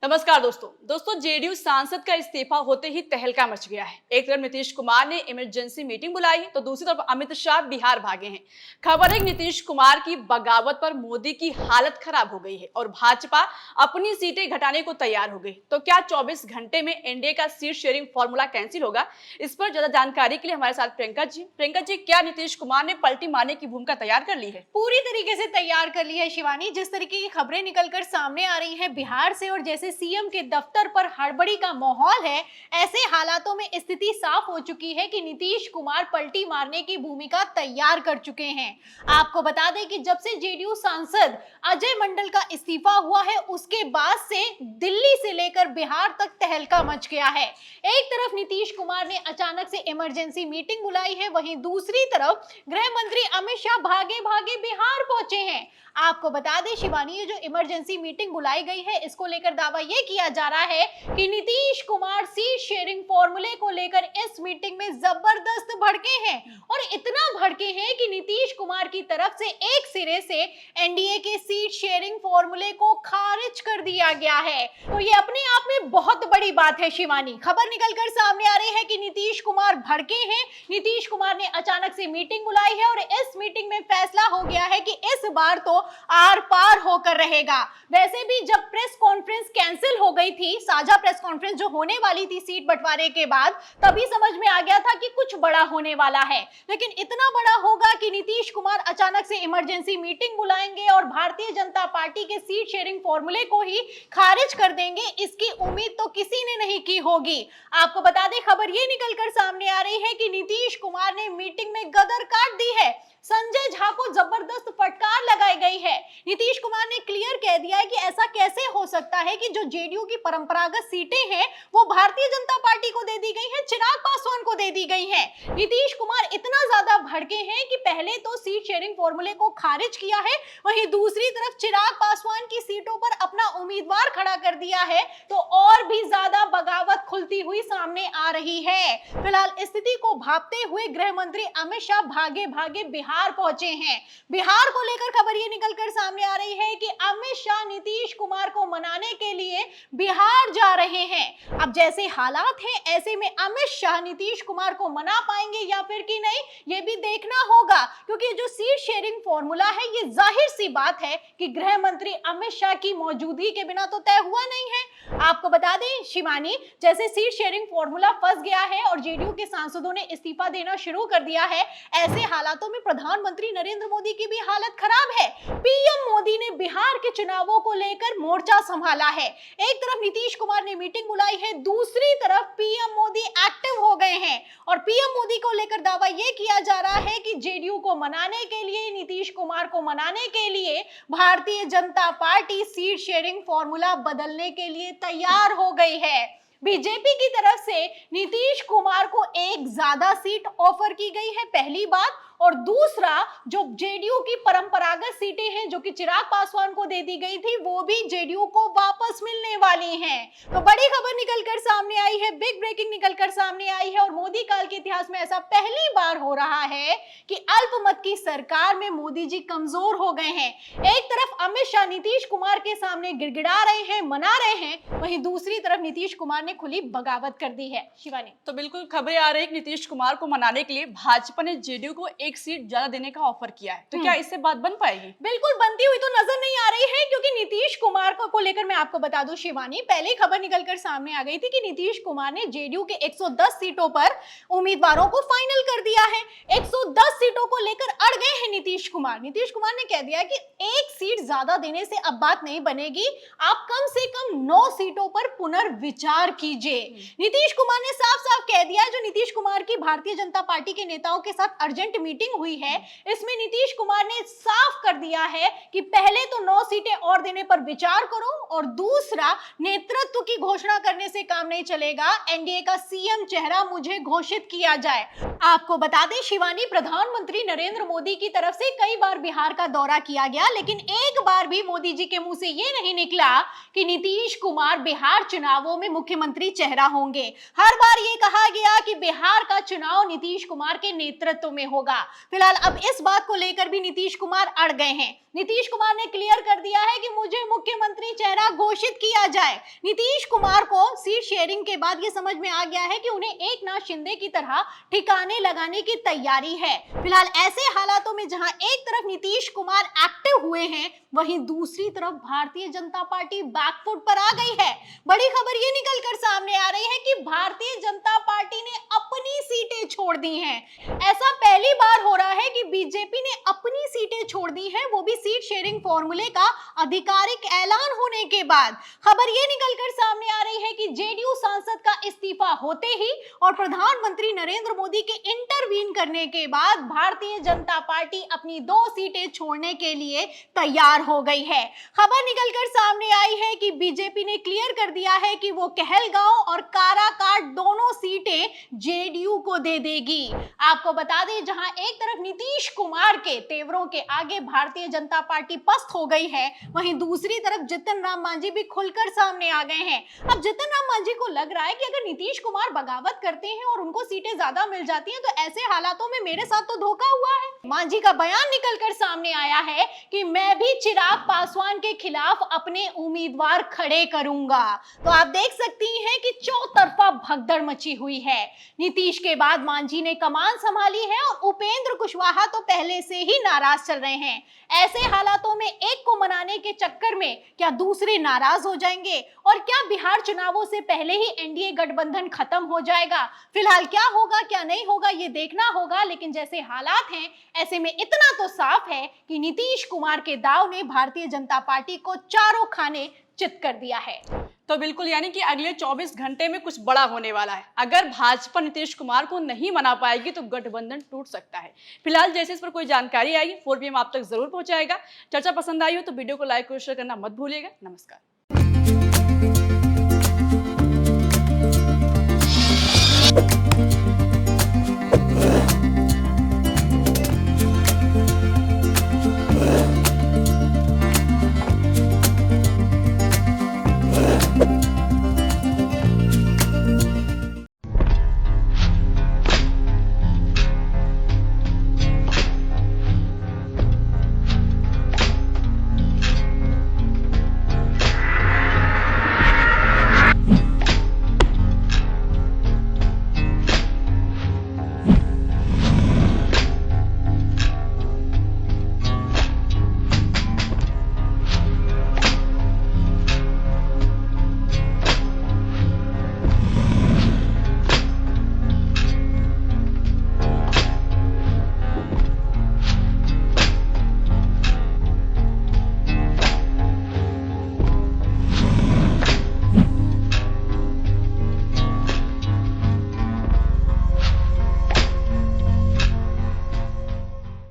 नमस्कार दोस्तों जेडीयू सांसद का इस्तीफा होते ही तहलका मच गया है। एक तरफ नीतीश कुमार ने इमरजेंसी मीटिंग बुलाई है तो दूसरी तरफ अमित शाह बिहार भागे हैं। खबर है कि नीतीश कुमार की बगावत पर मोदी की हालत खराब हो गई है और भाजपा अपनी सीटें घटाने को तैयार हो गई। तो क्या 24 घंटे में एनडीए का सीट शेयरिंग फॉर्मूला कैंसिल होगा? इस पर ज्यादा जानकारी के लिए हमारे साथ प्रियंका जी, क्या नीतीश कुमार ने पलटी मारने की भूमिका तैयार कर ली है? पूरी तरीके से तैयार कर ली है शिवानी। जिस तरीके की खबरें निकलकर सामने आ रही हैं बिहार से और जैसे सीएम के दफ्तर पर हड़बड़ी का माहौल है, ऐसे हालातों में स्थिति साफ हो चुकी है कि नीतीश कुमार पलटी मारने की भूमिका तैयार कर चुके हैं। आपको बता दें कि जब से जेडीयू सांसद अजय मंडल का इस्तीफा हुआ है, उसके बाद से दिल्ली से लेकर बिहार तक तहलका मच गया है। एक तरफ नीतीश कुमार ने अचानक से इमरजेंसी मीटिंग बुलाई है, वहीं दूसरी तरफ गृह मंत्री अमित शाह भागे भागे बिहार पहुंचे हैं। आपको बता दें शिवानी, ये जो इमरजेंसी मीटिंग बुलाई गई है, इसको लेकर दावा ये किया जा रहा है कि नीतीश कुमार सीट शेयरिंग फॉर्मूले को लेकर इस मीटिंग में जबरदस्त भड़के हैं और इतना भड़के हैं कि नीतीश कुमार की तरफ से एक सिरे से एनडीए के सीट शेयरिंग फॉर्मूले को खारिज कर दिया गया है। तो ये अपने आप में बहुत बड़ी बात है शिवानी। खबर निकलकर सामने आ रही है कि नीतीश कुमार भड़के हैं। नीतीश कुमार ने अचानक से मीटिंग बुलाई है और इस मीटिंग में फैसला हो गया है कि इस बार तो आर पार होकर रहेगा। वैसे भी जब प्रेस कॉन्फ्रेंस कैंसिल हो गई थी, साझा प्रेस कॉन्फ्रेंस जो होने वाली थी सीट बंटवारे के बाद, तभी समझ में आ गया था कि कुछ बड़ा होने वाला है। लेकिन इतना बड़ा होगा कि नीतीश कुमार अचानक से इमरजेंसी मीटिंग बुलाएंगे और भारतीय जनता पार्टी के सीट शेयरिंग फॉर्मूले को ही खारिज कर देंगे, इसकी उम्मीद तो किसी ने नहीं की होगी। आपको बता दें, खबर ये निकलकर सामने आ रही है कि नीतीश कुमार ने मीटिंग में गदर काट दी है। संजय झा को जबरदस्त फटकार लगाई गई है। नीतीश कुमार ने क्लियर कह दिया है कि ऐसा कैसे हो सकता है कि जो जेडीयू की परंपरागत सीटें हैं वो भारतीय जनता पार्टी को दे दी गई हैं, चिराग पासवान को दे दी गई हैं। नीतीश कुमार इतना ज्यादा भड़के हैं कि पहले तो सीट शेयरिंग फॉर्मूले को खारिज किया है, वहीं दूसरी तरफ चिराग पासवान की सीटों पर अपना उम्मीदवार खड़ा कर दिया है, तो और भी ज्यादा बगावत खुलती हुई सामने आ रही है। फिलहाल स्थिति को भांपते हुए गृह मंत्री अमित शाह भागे भागे बिहार पहुंचे हैं। बिहार को लेकर खबर ये निकलकर सामने आ रही है कि अमित शाह नीतीश कुमार को मनाने के लिए बिहार जा रहे हैं। अब जैसे हालात हैं, ऐसे में अमित शाह नीतीश कुमार को मना पाएंगे या फिर कि नहीं, ये भी देखना होगा, क्योंकि जो सीट शेयरिंग फॉर्मूला है, ये जाहिर सी बात है कि गृह मंत्री अमित शाह की मौजूदगी के बिना तो तय हुआ नहीं है। आपको बता दें शिवानी, जैसे सीट शेयरिंग फॉर्मूला फंस गया है और जेडीयू के सांसदों ने इस्तीफा देना शुरू कर दिया है, ऐसे हालातों में प्रधानमंत्री नरेंद्र मोदी की भी हालत खराब है। पीएम मोदी ने बिहार के चुनावों को लेकर मोर्चा संभाला है। एक तरफ नीतीश कुमार ने मीटिंग बुलाई है, दूसरी तरफ पीएम मोदी एक्टिव हो गए हैं और पीएम मोदी को लेकर दावा यह किया जा रहा है कि जेडीयू को मनाने के लिए, नीतीश कुमार को मनाने के लिए Bharatiya Janata party seat sharing formula बदलने के लिए तैयार हो गई है। बीजेपी की तरफ से नीतीश कुमार को एक ज्यादा सीट ऑफर की गई है, पहली बात, और दूसरा जो जेडीयू की परंपरागत सीटें हैं जो कि चिराग पासवान को दे दी गई थी, वो भी जेडीयू को वापस मिलने वाली हैं। तो बड़ी खबर निकलकर सामने आई है, बिग ब्रेकिंग निकलकर सामने आई है और मोदी काल के इतिहास में ऐसा पहली बार हो रहा है कि अल्पमत की सरकार में मोदी जी कमजोर हो गए हैं। एक तरफ अमित शाह नीतीश कुमार के सामने गिड़गिड़ा रहे हैं, मना रहे हैं, वहीं दूसरी तरफ नीतीश कुमार ने खुली बगावत कर दी है। शिवानी, तो बिल्कुल खबरें आ रही है कि नीतीश कुमार को मनाने के लिए भाजपा ने जेडीयू को एक सीट ज्यादा देने का ऑफर किया है। तो क्या इससे बात बन पाएगी? बिल्कुल बनती हुई तो नजर नहीं आ रही है, क्योंकि नीतीश कुमार को लेकर मैं आपको बता दूं शिवानी, पहले खबर निकलकर सामने आ गई थी कि नीतीश कुमार ने जेडीयू के 110 सीटों पर उम्मीदवारों को फाइनल कर दिया है। 110 सीटों को लेकर अड़ गए हैं नीतीश कुमार। नीतीश कुमार ने कह दिया कि एक सीट ज्यादा देने से अब बात नहीं बनेगी, आप कम से कम 9 सीटों पर पुनर्विचार कीजिए। नीतीश कुमार ने साफ साफ कह दिया, जो नीतीश कुमार की भारतीय जनता पार्टी के नेताओं के साथ अर्जेंट मीटिंग हुई है, इसमें नीतीश कुमार ने साफ कर दिया है कि पहले तो 9 सीटें और देने पर विचार करो और दूसरा, नेतृत्व की घोषणा करने से काम नहीं चलेगा, एनडीए का सीएम चेहरा मुझे घोषित किया जाए। आपको बता दें शिवानी, प्रधानमंत्री नरेंद्र मोदी की तरफ से कई बार बिहार का दौरा किया गया, लेकिन एक बार भी मोदी जी के मुंह से यह नहीं निकला कि नीतीश कुमार बिहार चुनावों में मुख्यमंत्री चेहरा होंगे। हर बार यह कहा गया कि बिहार का चुनाव नीतीश कुमार के नेतृत्व में होगा। फिलहाल अब इस बात को लेकर भी नीतीश कुमार अड़ गए हैं। नीतीश कुमार ने क्लियर कर दिया है कि मुझे मुख्यमंत्री चेहरा घोषित घोषित किया जाए। नीतीश कुमार को सीट शेयरिंग के बाद ये समझ में आ गया है कि उन्हें एकनाथ शिंदे की तरह ठिकाने लगाने की तैयारी है। फिलहाल ऐसे हालातों में जहां एक तरफ नीतीश कुमार एक्टिव हुए हैं, वहीं दूसरी तरफ भारतीय जनता पार्टी बैकफुट पर आ गई है। बड़ी खबर ये निकलकर सामने आ रही है कि भारतीय जनता पार्टी ने अपनी सीटें छोड़ दी हैं। ऐसा पहली बार हो रहा है कि बीजेपी ने अपनी सीटें छोड़ दी हैं, वो भी सीट शेयरिंग फॉर्मूले का आधिकारिक ऐलान होने के बाद। खबर ये निकलकर सामने आ रही है कि जेडीयू सांसद का इस्तीफा होते ही और प्रधानमंत्री नरेंद्र मोदी के इंटरवीन करने के बाद भारतीय जनता पार्टी अपनी 2 सीटें छोड़ने के लिए तैयार हो गई है। खबर निकलकर सामने आई है कि बीजेपी ने क्लियर कर दिया है कि वो कहलगांव और काराकाट दोनों सीटें जेडीयू को दे देगी। आपको बता दें, जहां एक तरफ नीतीश कुमार के तेवरों के आगे भारतीय जनता पार्टी पस्त हो गई है, वहीं दूसरी तरफ जितन राम मांझी भी खुलकर सामने आ गए हैं। अब जितन राम मांझी को लग रहा है कि अगर नीतीश कुमार बगावत करते हैं और उनको सीटें ज्यादा मिल जाती हैं, तो ऐसे हालातों में मेरे साथ तो धोखा हुआ है। मांझी का बयान निकलकर सामने आया है कि मैं भी चिराग पासवान के खिलाफ अपने उम्मीदवार खड़े करूंगा। तो आप देख सकती हैं कि चौतरफा भगदड़ मची हुई है। नीतीश के बाद मांझी ने कमान संभाली है और उपेंद्र कुशवाहा तो पहले से ही नाराज चल रहे हैं। ऐसे हालातों में एक को मनाने के चक्कर में क्या दूसरे नाराज हो जाएंगे और क्या बिहार चुनावों से पहले ही एनडीए गठबंधन खत्म हो जाएगा? फिलहाल क्या होगा क्या नहीं होगा ये देखना होगा, लेकिन जैसे हालात हैं ऐसे में इतना तो साफ है कि नीतीश कुमार के दाव ने भारतीय जनता पार्टी को चारों खाने चित कर दिया है। तो बिल्कुल, यानी कि अगले 24 घंटे में कुछ बड़ा होने वाला है। अगर भाजपा नीतीश कुमार को नहीं मना पाएगी तो गठबंधन टूट सकता है। फिलहाल जैसे इस पर कोई जानकारी आएगी 4 PM आप तक जरूर पहुंचाएगा। चर्चा पसंद आई हो तो वीडियो को लाइक और शेयर करना मत भूलिएगा। नमस्कार।